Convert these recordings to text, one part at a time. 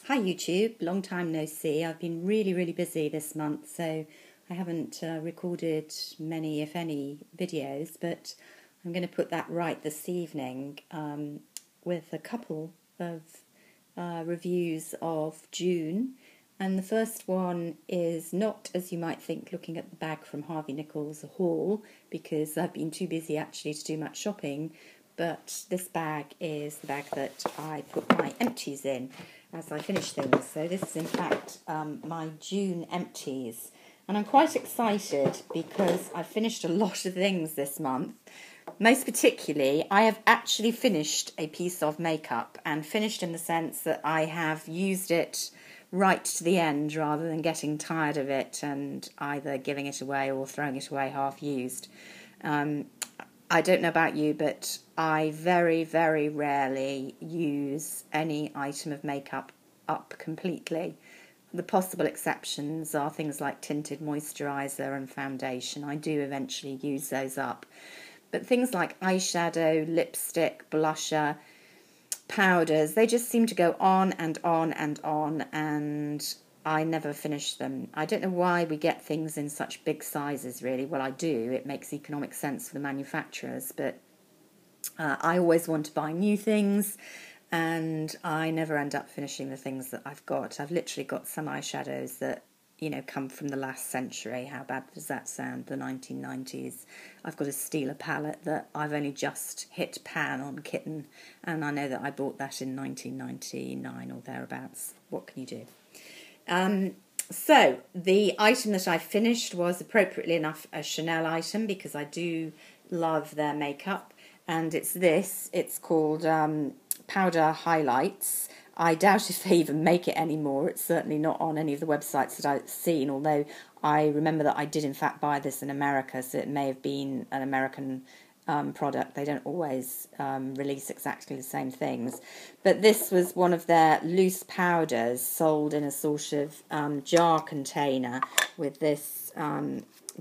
Hi YouTube, long time no see. I've been really busy this month, so I haven't recorded many, if any, videos, but I'm going to put that right this evening with a couple of reviews of June. And the first one is not, as you might think, looking at the bag from Harvey Nichols, a haul, because I've been too busy actually to do much shopping, but this bag is the bag that I put my empties in as I finish things. So this is in fact my June empties, and I'm quite excited because I've finished a lot of things this month. Most particularly, I have actually finished a piece of makeup, and finished in the sense that I have used it right to the end rather than getting tired of it and either giving it away or throwing it away half used. I don't know about you, but I very rarely use any item of makeup up completely. The possible exceptions are things like tinted moisturiser and foundation. I do eventually use those up. But things like eyeshadow, lipstick, blusher, powders, they just seem to go on and on and on, and I never finish them. I don't know why we get things in such big sizes, really. Well, I do. It makes economic sense for the manufacturers, but I always want to buy new things, and I never end up finishing the things that I've got. I've literally got some eyeshadows that, you know, come from the last century. How bad does that sound? The 1990s. I've got a Stila palette that I've only just hit pan on Kitten, and I know that I bought that in 1999 or thereabouts. What can you do? So the item that I finished was, appropriately enough, a Chanel item, because I do love their makeup, and it's this. It's called Powder Highlights. I doubt if they even make it anymore. It's certainly not on any of the websites that I've seen, although I remember that I did in fact buy this in America, so it may have been an American product. They don't always release exactly the same things. But this was one of their loose powders sold in a sort of jar container with this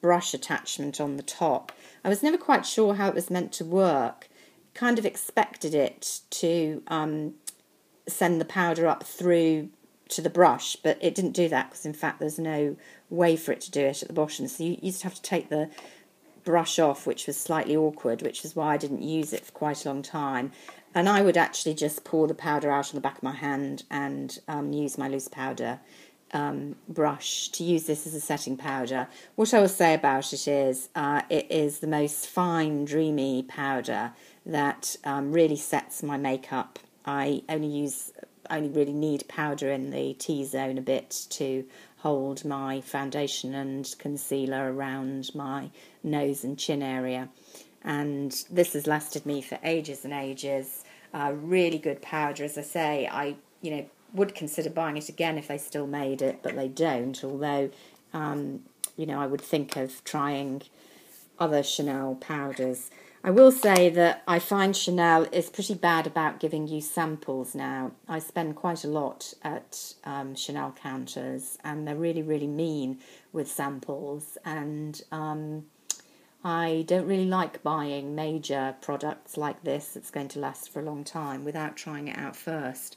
brush attachment on the top. I was never quite sure how it was meant to work. Kind of expected it to send the powder up through to the brush, but it didn't do that, because in fact there's no way for it to do it at the bottom. So you used to have to take the brush off, which was slightly awkward, which is why I didn't use it for quite a long time. And I would actually just pour the powder out on the back of my hand and use my loose powder brush to use this as a setting powder. What I will say about it is the most fine, dreamy powder that really sets my makeup. I only really need powder in the T-zone a bit to hold my foundation and concealer around my nose and chin area, and this has lasted me for ages and ages. Really good powder, as I say. I would consider buying it again if they still made it, but they don't, although I would think of trying other Chanel powders. I will say that I find Chanel is pretty bad about giving you samples now. I spend quite a lot at Chanel counters, and they're really mean with samples, and I don't really like buying major products like this that's going to last for a long time without trying it out first.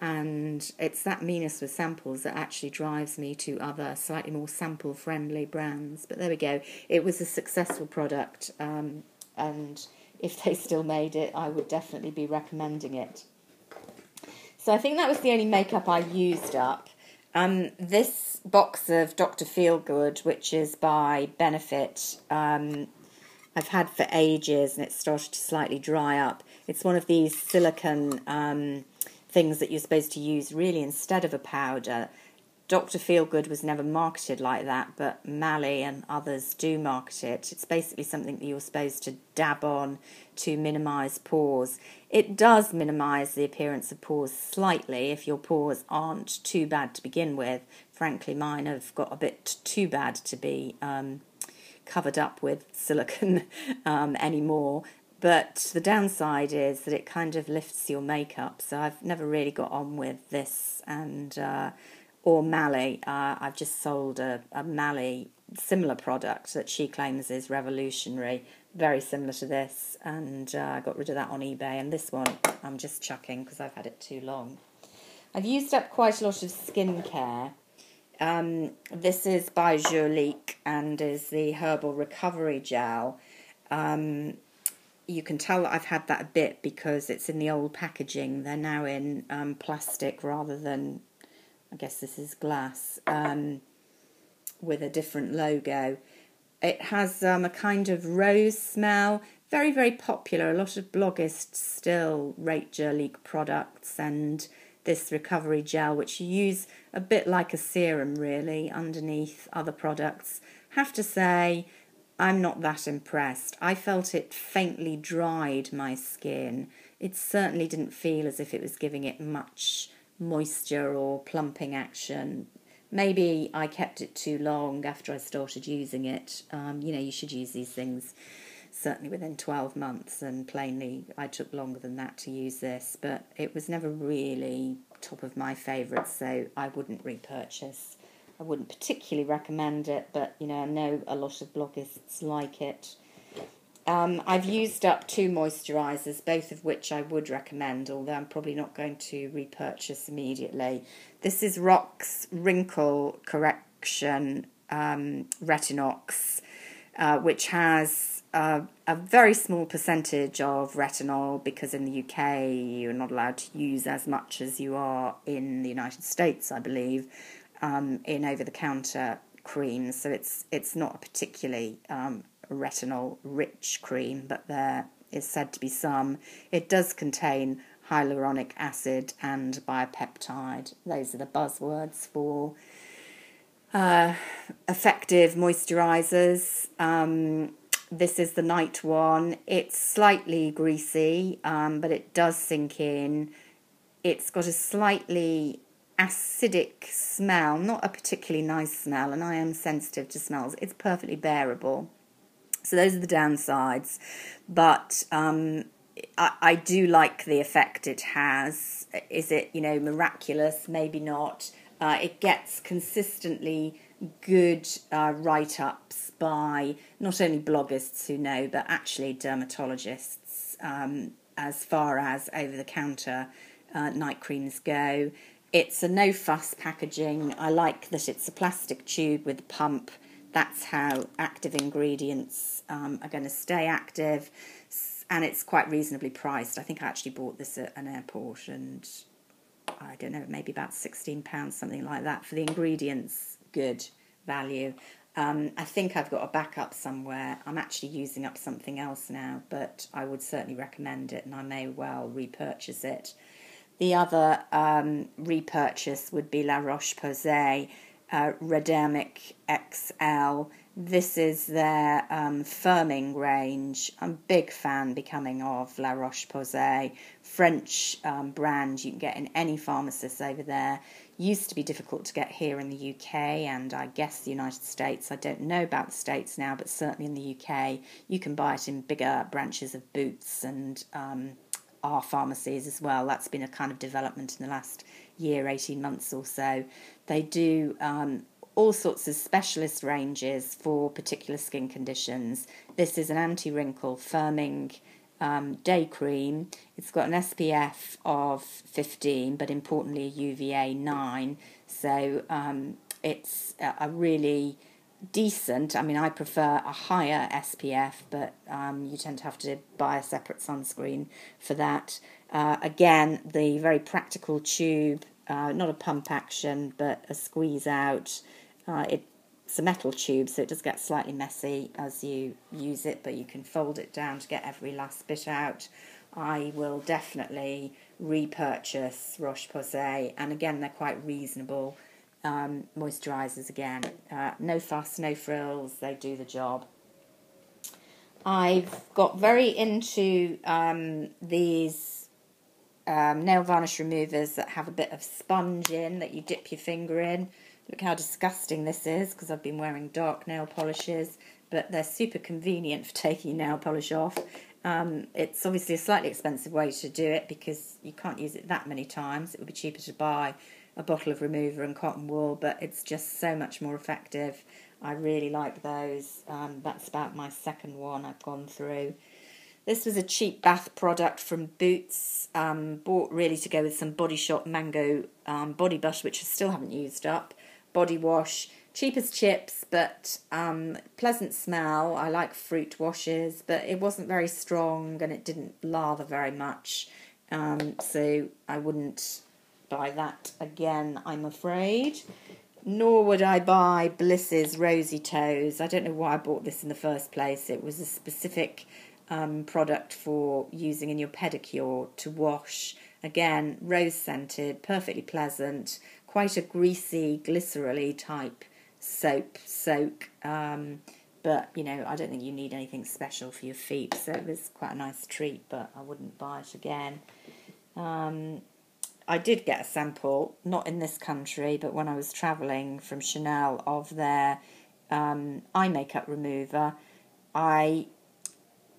And it's that meanness with samples that actually drives me to other slightly more sample-friendly brands. But there we go. It was a successful product, and if they still made it, I would definitely be recommending it. So I think that was the only makeup I used up. This box of Dr. Feelgood, which is by Benefit, I've had for ages, and it's started to slightly dry up. It's one of these silicone things that you're supposed to use really instead of a powder. Dr. Feelgood was never marketed like that, but Mally and others do market it. It's basically something that you're supposed to dab on to minimise pores. It does minimise the appearance of pores slightly if your pores aren't too bad to begin with. Frankly, mine have got a bit too bad to be covered up with silicone anymore. But the downside is that it kind of lifts your makeup. So I've never really got on with this or Mally. I've just sold a Mally similar product that she claims is revolutionary, very similar to this, and I got rid of that on eBay. And this one I'm just chucking because I've had it too long. I've used up quite a lot of skincare. This is by Jolique and is the Herbal Recovery Gel. You can tell that I've had that a bit because it's in the old packaging. They're now in plastic rather than, I guess this is glass, with a different logo. It has a kind of rose smell, very, very popular. A lot of bloggists still rate Jolique products, and this recovery gel, which you use a bit like a serum really underneath other products. Have to say, I'm not that impressed. I felt it faintly dried my skin. It certainly didn't feel as if it was giving it much moisture or plumping action. Maybe I kept it too long after I started using it. You should use these things certainly within 12 months, and plainly I took longer than that to use this, but it was never really top of my favourites, so I wouldn't repurchase. I wouldn't particularly recommend it, but I know a lot of bloggists like it. I've used up 2 moisturisers, both of which I would recommend, although I'm probably not going to repurchase immediately. This is Rock's Wrinkle Correction Retinox, which has a very small percentage of retinol, because in the UK you're not allowed to use as much as you are in the United States, I believe, in over-the-counter creams. So it's not a particularly retinol-rich cream, but there is said to be some. It does contain hyaluronic acid and biopeptide. Those are the buzzwords for effective moisturisers. This is the night one. It's slightly greasy, but it does sink in. It's got a slightly acidic smell, not a particularly nice smell, and I am sensitive to smells. It's perfectly bearable. So those are the downsides, but I do like the effect it has. Is it, miraculous? Maybe not. It gets consistently good write-ups by not only bloggers who know, but actually dermatologists, as far as over-the-counter night creams go. It's a no-fuss packaging. I like that it's a plastic tube with a pump. That's how active ingredients are going to stay active, and it's quite reasonably priced. I think I actually bought this at an airport, and I don't know, maybe about £16, something like that. For the ingredients, good value. I think I've got a backup somewhere. I'm actually using up something else now, but I would certainly recommend it, and I may well repurchase it. The other repurchase would be La Roche-Posay Redermic XL. This is their firming range. I'm a big fan becoming of La Roche-Posay. French brand you can get in any pharmacist over there. Used to be difficult to get here in the UK and I guess the United States. I don't know about the States now, but certainly in the UK you can buy it in bigger branches of Boots and our pharmacies as well. That's been a kind of development in the last year, 18 months or so. They do all sorts of specialist ranges for particular skin conditions. This is an anti-wrinkle firming day cream. It's got an SPF of 15, but importantly a UVA 9. So it's a really decent. I mean, I prefer a higher SPF, but you tend to have to buy a separate sunscreen for that. Again, the very practical tube, not a pump action, but a squeeze out. It's a metal tube, so it does get slightly messy as you use it, but you can fold it down to get every last bit out. I will definitely repurchase Roche-Posay, and again, they're quite reasonable moisturisers again. No fuss, no frills, they do the job. I've got very into these nail varnish removers that have a bit of sponge in that you dip your finger in. Look how disgusting this is, because I've been wearing dark nail polishes, but they're super convenient for taking nail polish off. It's obviously a slightly expensive way to do it because you can't use it that many times. It would be cheaper to buy a bottle of remover and cotton wool, but it's just so much more effective. I really like those. That's about my second one I've gone through. This was a cheap bath product from Boots, bought really to go with some Body Shop Mango body butter, which I still haven't used up, body wash, cheap as chips, but pleasant smell. I like fruit washes, but it wasn't very strong and it didn't lather very much, so I wouldn't buy that again, I'm afraid. Nor would I buy Bliss's Rosy Toes. I don't know why I bought this in the first place. It was a specific product for using in your pedicure to wash. Again, rose scented, perfectly pleasant, quite a greasy, glycerol-y type soak. But, you know, I don't think you need anything special for your feet, so it was quite a nice treat, but I wouldn't buy it again. I did get a sample, not in this country, but when I was travelling, from Chanel, of their eye makeup remover. I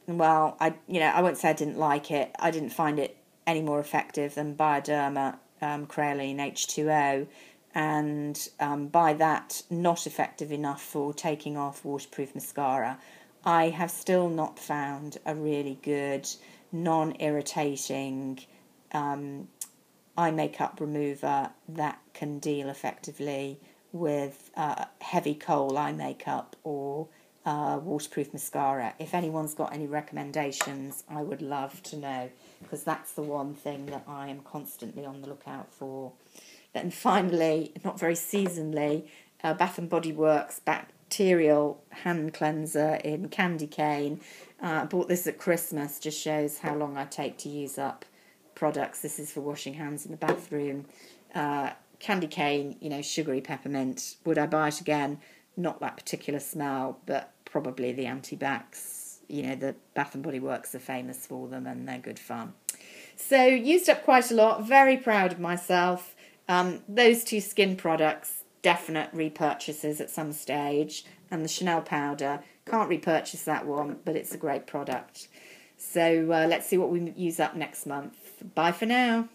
won't say I didn't like it. I didn't find it any more effective than Bioderma Creoline H2O, and by that, not effective enough for taking off waterproof mascara. I have still not found a really good, non-irritating eye makeup remover that can deal effectively with heavy coal eye makeup or waterproof mascara. If anyone's got any recommendations, I would love to know, because that's the one thing that I am constantly on the lookout for. Then finally, not very seasonally, Bath and Body Works bacterial hand cleanser in candy cane. I bought this at Christmas, just shows how long I take to use up products. This is for washing hands in the bathroom. Candy cane, you know, sugary peppermint. Would I buy it again? Not that particular smell, but probably the anti-backs. You know, the Bath and Body Works are famous for them and they're good fun. So used up quite a lot. Very proud of myself. Those two skin products, definite repurchases at some stage. And the Chanel powder, can't repurchase that one, but it's a great product. So let's see what we use up next month. Bye for now.